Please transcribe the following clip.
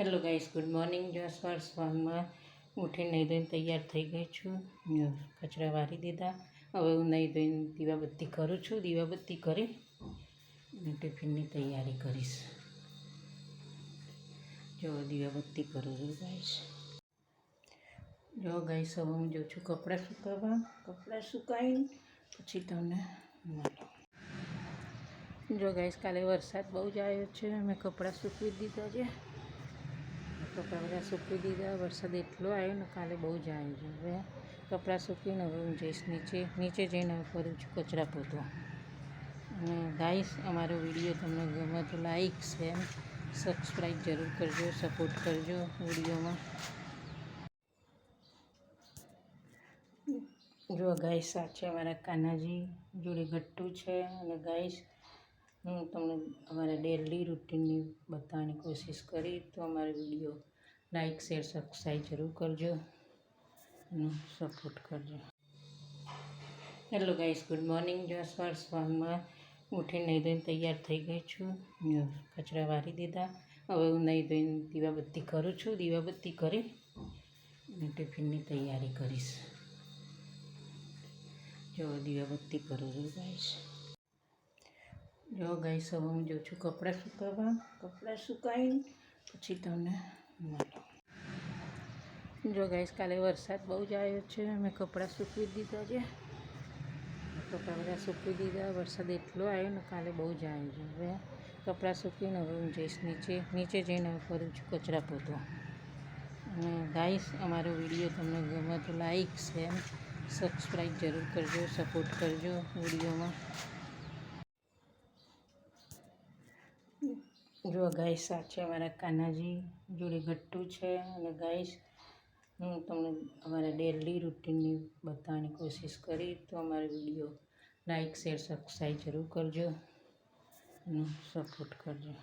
Hello guys, good morning. જો સવારમાં ઉઠીને નહીં ધોઈને તૈયાર થઈ ગઈ છું. કચરા વારી દીધા. હવે હું નહીં ધોઈને દીવાબત્તી કરું છું. દીવાબત્તી કરી અને ટિફિનની તૈયારી કરીશ. જો દીવાબત્તી કરું છું ગાઈસ. જો ગાઈસ, હવે હું જાઉં છું કપડાં સુકાવવા. કપડાં સુકાવીને પછી તમને મળો. જો ગાઈસ, કાલે વરસાદ બહુ જ આવ્યો છે. મેં કપડાં સૂકવી દીધા છે. કપડાં બધા સૂકવી દીધા. વરસાદ એટલો આવ્યો ને કાલે બહુ જ આવ્યો છે. હવે કપડાં સૂકવીને હવે હું જઈશ નીચે જઈને કરું છું કચરા પોતો. અને ગાઈસ, અમારો વિડીયો તમને ગમે તો લાઈક શેર સબસ્ક્રાઈબ જરૂર કરજો, સપોર્ટ કરજો વિડીયોમાં. જો ગાઈસ, આ છે અમારા કાનાજી, જોડે ગટ્ટુ છે. અને ગાઈસ, હું તમને અમારા ડેલી રૂટીનની બતાવવાની કોશિશ કરી. તો અમારો વિડીયો લાઈક શેર સબસ્ક્રાઈબ જરૂર કરજો અને સપોર્ટ કરજો. Hello guys, good morning. જો સવારમાં ઉઠીને નહીં ધોઈને તૈયાર થઈ ગઈ છું. કચરા વારી દીધા. હવે હું નહીં ધોઈને દીવાબત્તી કરું છું. દીવાબત્તી કરી અને ટિફિનની તૈયારી કરીશ. જો દીવાબત્તી કરું છું ગાઈસ. જો ગાઈસ, હવે હું જાઉં છું કપડાં સુકાવવા. કપડાં સુકાવીને પછી તમને મળો. જો ગાઈસ, કાલે વરસાદ બહુ જ આવ્યો છે. મેં કપડાં સૂકવી દીધા છે. કપડાં બધા સૂકવી દીધા. વરસાદ એટલો આવ્યો ને કાલે બહુ જ આવ્યો છે. હવે કપડાં સૂકવીને હવે હું જઈશ નીચે જઈને કરું છું કચરા પોતો. અને ગાઈસ, અમારો વિડીયો તમને ગમે તો લાઈક શેર સબસ્ક્રાઈબ જરૂર કરજો, સપોર્ટ કરજો વિડીયોમાં. જો ગાઈસ, આ છે અમારા કાનાજી, જોડે ગટ્ટુ છે. અને ગાઈસ, હું તમને અમારા ડેલી રૂટીનની બતાવવાની કોશિશ કરી. તો અમારો વિડીયો લાઈક શેર સબસ્ક્રાઈબ જરૂર કરજો અને સપોર્ટ કરજો.